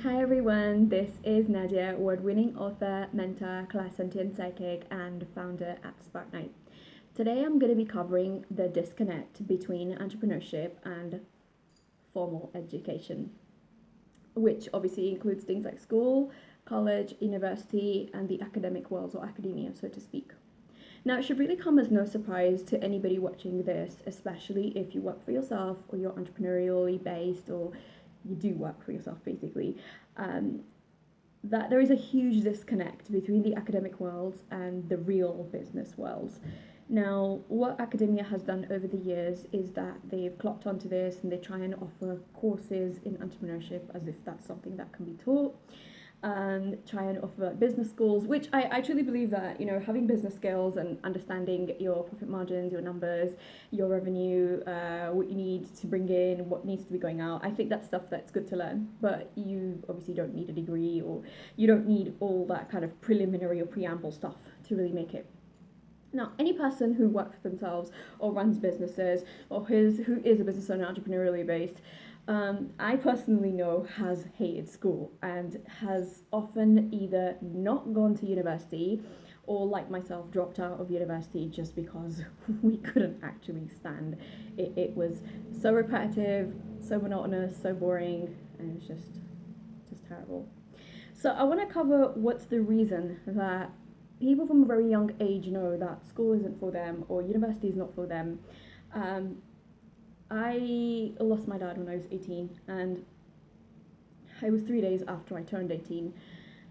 Hi everyone, this is Nadia, award-winning author, mentor, clairsentient psychic, and founder at Spartanite. Today I'm going to be covering the disconnect between entrepreneurship and formal education, which obviously includes things like school, college, university, and the academic world, or academia, so to speak. Now, it should really come as no surprise to anybody watching this, especially if you work for yourself or you're entrepreneurially based or you do work for yourself basically, um, that there is a huge disconnect between the academic world and the real business worlds. Now, what academia has done over the years is that they've clocked onto this and they try and offer courses in entrepreneurship as if that's something that can be taught, and try and offer business schools, which I truly believe that, having business skills and understanding your profit margins, your numbers, your revenue, what you need to bring in, what needs to be going out, I think that's stuff that's good to learn. But you obviously don't need a degree, or you don't need all that kind of preliminary or preamble stuff to really make it. Now, any person who works for themselves or runs businesses or who is a business owner, entrepreneurially based, I personally know has hated school and has often either not gone to university or, like myself, dropped out of university just because we couldn't actually stand it. It was so repetitive, so monotonous, so boring, and it's just terrible. So I want to cover what's the reason that people from a very young age know that school isn't for them or university is not for them. Um, I lost my dad when I was 18, and it was 3 days after I turned 18.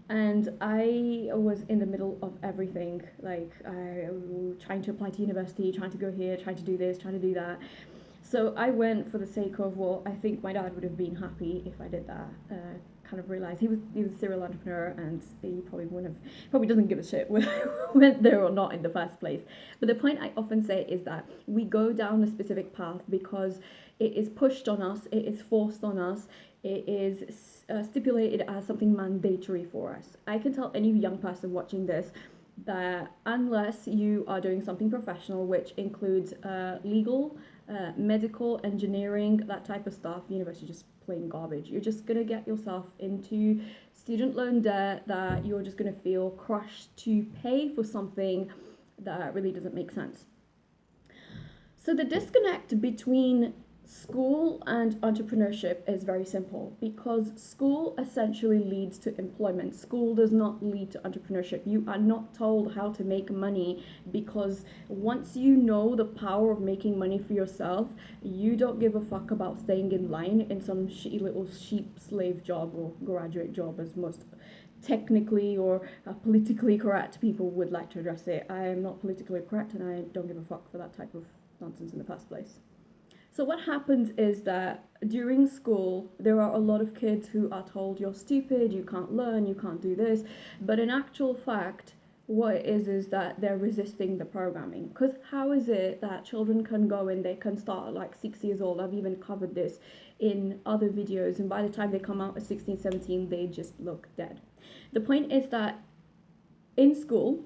And I was in the middle of everything, like trying to apply to university, trying to go here, trying to do this, trying to do that. So I went for the sake of, well, I think my dad would have been happy if I did that. Kind of realized he was a serial entrepreneur, and he probably doesn't give a shit whether I went there or not in the first place. But the point I often say is that we go down a specific path because it is pushed on us, it is forced on us, it is stipulated as something mandatory for us. I can tell any young person watching this that unless you are doing something professional, which includes legal, medical, engineering, that type of stuff, university just plain garbage. You're just going to get yourself into student loan debt that you're just going to feel crushed to pay for something that really doesn't make sense. So the disconnect between school and entrepreneurship is very simple, because school essentially leads to employment. School does not lead to entrepreneurship. You are not told how to make money, because once you know the power of making money for yourself, you don't give a fuck about staying in line in some shitty little sheep slave job or graduate job, as most technically or politically correct people would like to address it. I am not politically correct, and I don't give a fuck for that type of nonsense in the first place. So what happens is that during school, there are a lot of kids who are told, you're stupid, you can't learn, you can't do this. But in actual fact, what it is that they're resisting the programming. Because how is it that children can go and they can start at like 6 years old? I've even covered this in other videos. And by the time they come out at 16, 17, they just look dead. The point is that in school,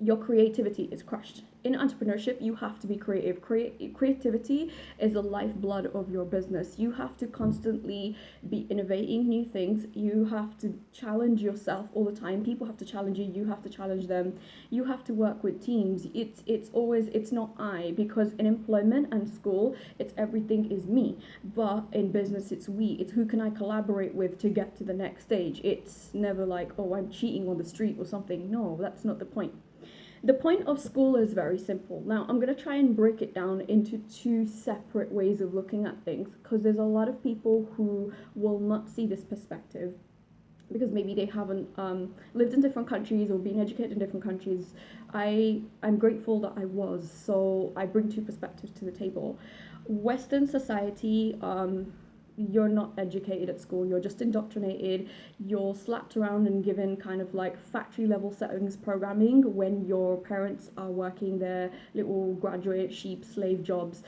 your creativity is crushed. In entrepreneurship, you have to be creative. Creativity is the lifeblood of your business. You have to constantly be innovating new things. You have to challenge yourself all the time. People have to challenge you. You have to challenge them. You have to work with teams. It's not I, because in employment and school, it's everything is me. But in business, it's we. It's who can I collaborate with to get to the next stage. It's never like, oh, I'm cheating on the street or something. No, that's not the point. The point of school is very simple. Now, I'm going to try and break it down into two separate ways of looking at things, because there's a lot of people who will not see this perspective because maybe they haven't lived in different countries or been educated in different countries. I'm grateful that I was, so I bring two perspectives to the table. Western society, you're not educated at school, you're just indoctrinated, you're slapped around and given kind of like factory level settings programming when your parents are working their little graduate sheep slave jobs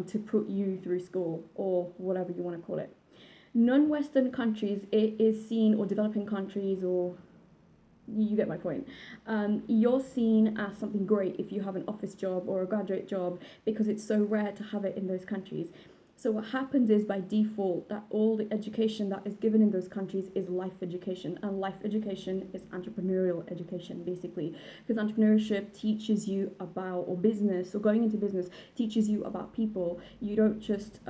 to put you through school, or whatever you want to call it. Non-Western countries, it is seen, or developing countries, or you get my point. You're seen as something great if you have an office job or a graduate job, because it's so rare to have it in those countries. So what happens is by default that all the education that is given in those countries is life education, and life education is entrepreneurial education basically, because entrepreneurship teaches you about, or business, or going into business teaches you about people. You don't just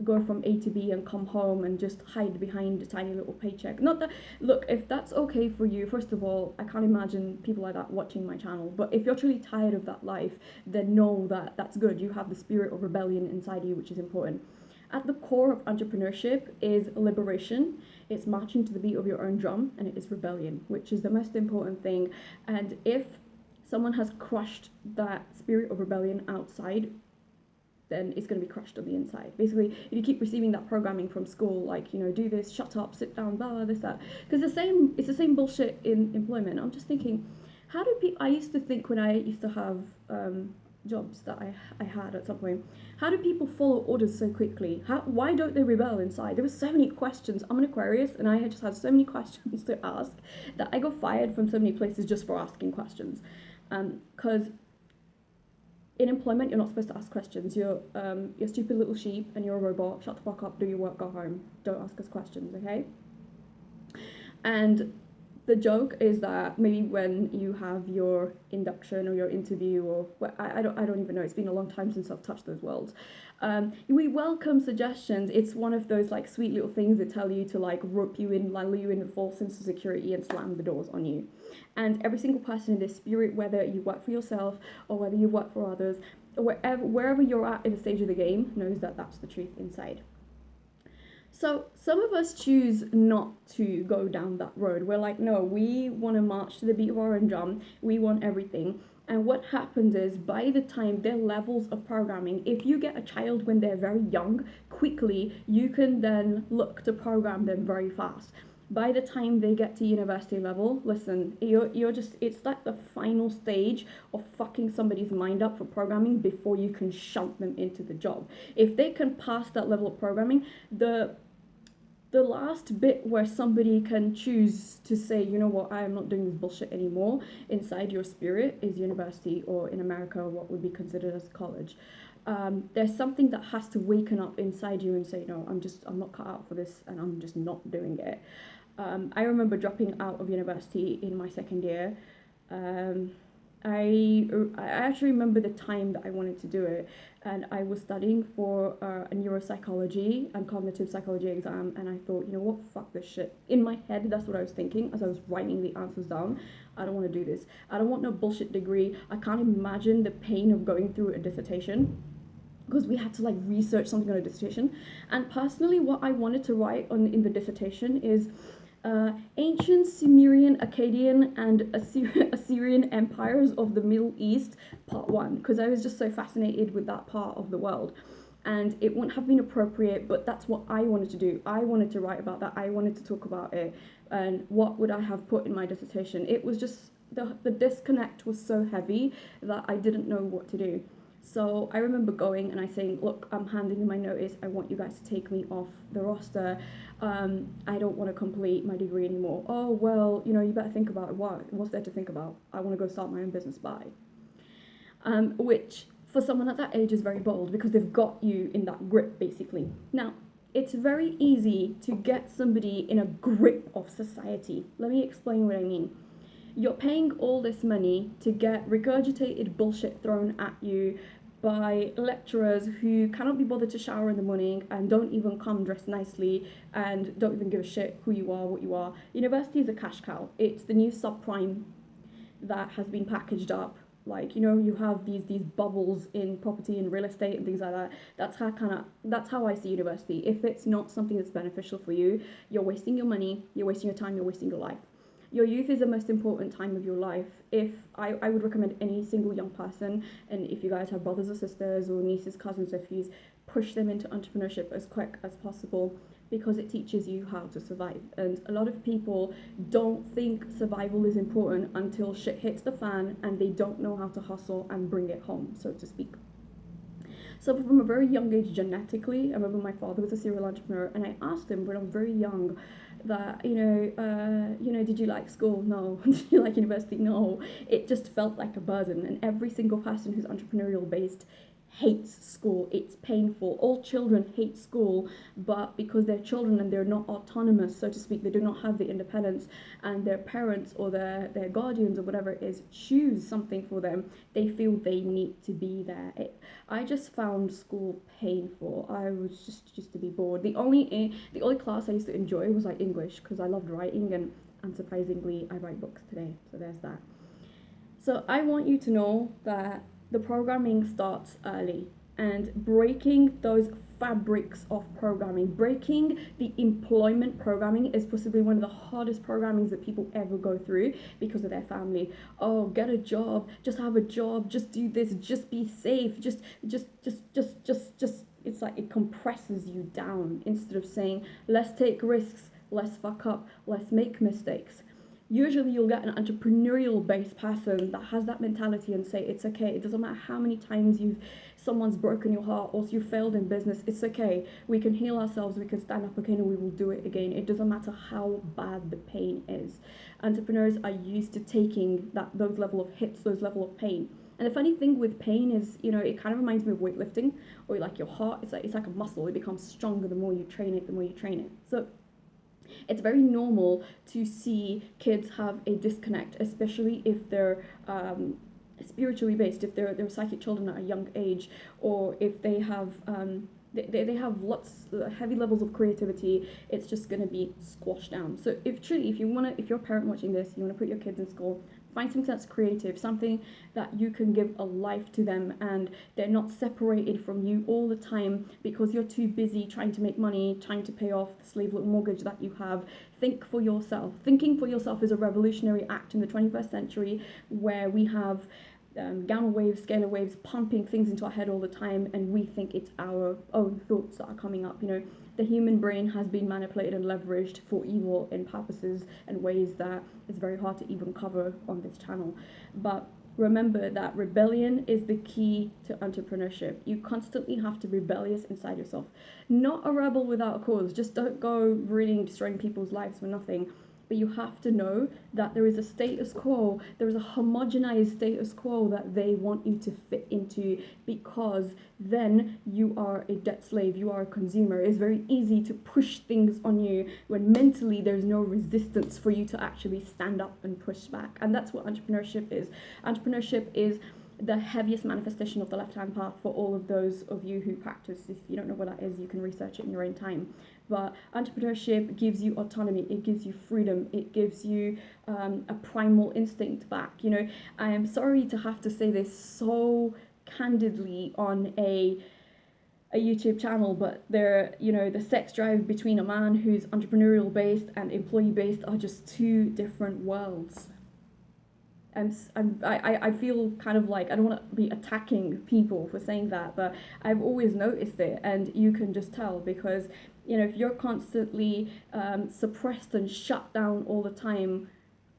go from A to B and come home and just hide behind a tiny little paycheck. Not that, look, if that's okay for you, first of all, I can't imagine people like that watching my channel. But if you're truly tired of that life, then know that that's good. You have the spirit of rebellion inside you, which is important. At the core of entrepreneurship is liberation. It's marching to the beat of your own drum, and it is rebellion, which is the most important thing. And if someone has crushed that spirit of rebellion outside, then it's going to be crushed on the inside. Basically, if you keep receiving that programming from school, like, you know, do this, shut up, sit down, blah, blah, this, that. Because it's the same bullshit in employment. I'm just thinking, how do people, I used to think when I used to have jobs that I had at some point, how do people follow orders so quickly? Why don't they rebel inside? There were so many questions. I'm an Aquarius, and I had just had so many questions to ask that I got fired from so many places just for asking questions. Because in employment, you're not supposed to ask questions. You're stupid little sheep, and you're a robot. Shut the fuck up, do your work, go home. Don't ask us questions, okay? And the joke is that maybe when you have your induction or your interview, or I don't even know. It's been a long time since I've touched those worlds. We welcome suggestions. It's one of those like sweet little things that tell you to like rope you in, lull you in a false sense of security, and slam the doors on you. And every single person in this spirit, whether you work for yourself or whether you work for others, or wherever you're at in the stage of the game, knows that that's the truth inside. So some of us choose not to go down that road. We're like, no, we want to march to the beat of our own drum. We want everything. And what happens is, by the time their levels of programming, if you get a child when they're very young, quickly, you can then look to program them very fast. By the time they get to university level, listen, you're just, it's like the final stage of fucking somebody's mind up for programming before you can shunt them into the job. If they can pass that level of programming, the last bit where somebody can choose to say, you know what, I am not doing this bullshit anymore, inside your spirit, is university, or in America, what would be considered as college. There's something that has to waken up inside you and say, no, I'm not cut out for this, and I'm just not doing it. I remember dropping out of university in my second year. I actually remember the time that I wanted to do it, and I was studying for a neuropsychology and cognitive psychology exam, and I thought, you know what, fuck this shit. In my head, that's what I was thinking as I was writing the answers down. I don't want to do this. I don't want no bullshit degree. I can't imagine the pain of going through a dissertation, because we had to like research something on a dissertation. And personally, what I wanted to write in the dissertation is ancient Sumerian, Akkadian, and Assyrian empires of the Middle East, part 1, because I was just so fascinated with that part of the world. And it wouldn't have been appropriate, but that's what I wanted to do. I wanted to write about that. I wanted to talk about it. And what would I have put in my dissertation? It was just, the disconnect was so heavy that I didn't know what to do. So I remember going and I saying, look, I'm handing in my notice. I want you guys to take me off the roster. I don't want to complete my degree anymore. Oh, well, you know, you better think about it. What's there to think about? I want to go start my own business. Bye. Which for someone at that age is very bold, because they've got you in that grip, basically. Now, it's very easy to get somebody in a grip of society. Let me explain what I mean. You're paying all this money to get regurgitated bullshit thrown at you by lecturers who cannot be bothered to shower in the morning and don't even come dressed nicely and don't even give a shit who you are, what you are. University is a cash cow. It's the new subprime that has been packaged up. Like, you know, you have these bubbles in property and real estate and things like that. That's how I see university. If it's not something that's beneficial for you, you're wasting your money, you're wasting your time, you're wasting your life. Your youth is the most important time of your life. If I would recommend any single young person, and if you guys have brothers or sisters or nieces, cousins, nephews, push them into entrepreneurship as quick as possible, because it teaches you how to survive. And a lot of people don't think survival is important until shit hits the fan and they don't know how to hustle and bring it home, so to speak. So from a very young age, genetically, I remember my father was a serial entrepreneur, and I asked him when I was very young that, you know, did you like school? No. Did you like university? No. It just felt like a burden. And every single person who's entrepreneurial based hates school. It's painful. All children hate school, but because they're children and they're not autonomous, so to speak, they do not have the independence, and their parents or their guardians or whatever it is choose something for them, they feel they need to be there. I just found school painful. I was just to be bored. The only class I used to enjoy was like English, because I loved writing, and unsurprisingly I write books today, so there's that. So I want you to know that the programming starts early, and breaking those fabrics of programming, breaking the employment programming, is possibly one of the hardest programmings that people ever go through because of their family. Oh, get a job, just have a job, just do this, just be safe, just it's like it compresses you down instead of saying, let's take risks, let's fuck up, let's make mistakes. Usually you'll get an entrepreneurial based person that has that mentality and say, it's okay, it doesn't matter how many times someone's broken your heart or you failed in business, it's okay, we can heal ourselves, we can stand up again, and we will do it again. It doesn't matter how bad the pain is. Entrepreneurs are used to taking those level of hits, those level of pain. And the funny thing with pain is, it kind of reminds me of weightlifting, or like your heart. It's like a muscle. It becomes stronger the more you train it. So it's very normal to see kids have a disconnect, especially if they're spiritually based, if they're psychic children at a young age, or if they have they have lots heavy levels of creativity. It's just going to be squashed down. So if you're a parent watching this, you want to put your kids in school, find something that's creative, something that you can give a life to them, and they're not separated from you all the time because you're too busy trying to make money, trying to pay off the slave little mortgage that you have. Think for yourself. Thinking for yourself is a revolutionary act in the 21st century, where we have gamma waves, scalar waves pumping things into our head all the time, and we think it's our own thoughts that are coming up. The human brain has been manipulated and leveraged for evil in purposes and ways that is very hard to even cover on this channel. But remember that rebellion is the key to entrepreneurship. You constantly have to be rebellious inside yourself. Not a rebel without a cause. Just don't go really destroying people's lives for nothing. But you have to know that there is a status quo, there is a homogenized status quo that they want you to fit into, because then you are a debt slave, you are a consumer. It's very easy to push things on you when mentally there's no resistance for you to actually stand up and push back. And that's what entrepreneurship is. Entrepreneurship is the heaviest manifestation of the left-hand path for all of those of you who practice. If you don't know what that is, you can research it in your own time. But entrepreneurship gives you autonomy, it gives you freedom, it gives you a primal instinct back. I am sorry to have to say this so candidly on a YouTube channel, but the sex drive between a man who's entrepreneurial based and employee based are just two different worlds. I feel kind of like I don't want to be attacking people for saying that, but I've always noticed it, and you can just tell, because if you're constantly suppressed and shut down all the time,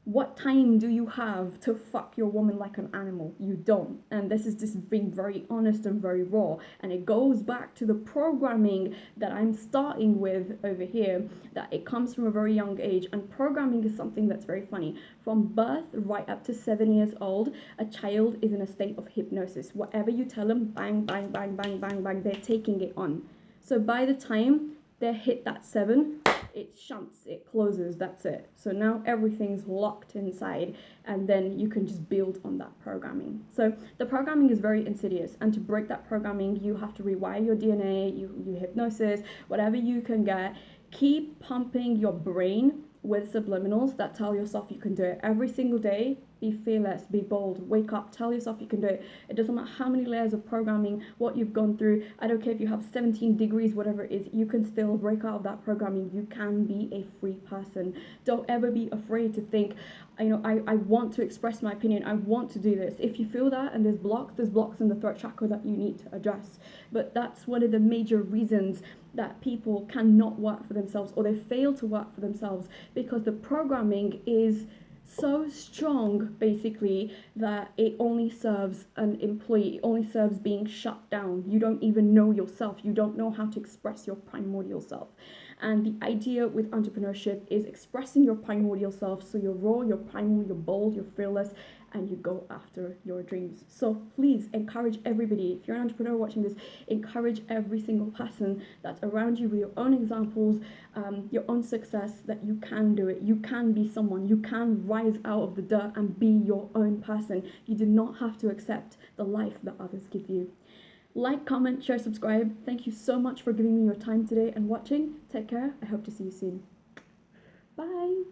what time do you have to fuck your woman like an animal? You don't. And this is just being very honest and very raw. And it goes back to the programming that I'm starting with over here, that it comes from a very young age. And programming is something that's very funny. From birth right up to 7 years old, a child is in a state of hypnosis. Whatever you tell them, bang, bang, bang, bang, bang, bang, they're taking it on. So by the time they hit that 7, it shunts, it closes, that's it. So now everything's locked inside, and then you can just build on that programming. So the programming is very insidious, and to break that programming, you have to rewire your DNA, you hypnosis, whatever you can get. Keep pumping your brain with subliminals that tell yourself you can do it every single day. Be fearless, be bold, wake up, tell yourself you can do it. It doesn't matter how many layers of programming, what you've gone through. I don't care if you have 17 degrees, whatever it is, you can still break out of that programming. You can be a free person. Don't ever be afraid to think, I want to express my opinion. I want to do this. If you feel that and there's blocks in the throat chakra that you need to address. But that's one of the major reasons that people cannot work for themselves, or they fail to work for themselves, because the programming is so strong, basically, that it only serves an employee, it only serves being shut down. You don't even know yourself. You don't know how to express your primordial self. And the idea with entrepreneurship is expressing your primordial self. So you're raw, you're primal, you're bold, you're fearless, and you go after your dreams. So please encourage everybody. If you're an entrepreneur watching this, encourage every single person that's around you with your own examples, your own success, that you can do it. You can be someone. You can rise out of the dirt and be your own person. You do not have to accept the life that others give you. Like, comment, share, subscribe. Thank you so much for giving me your time today and watching. Take care. I hope to see you soon. Bye.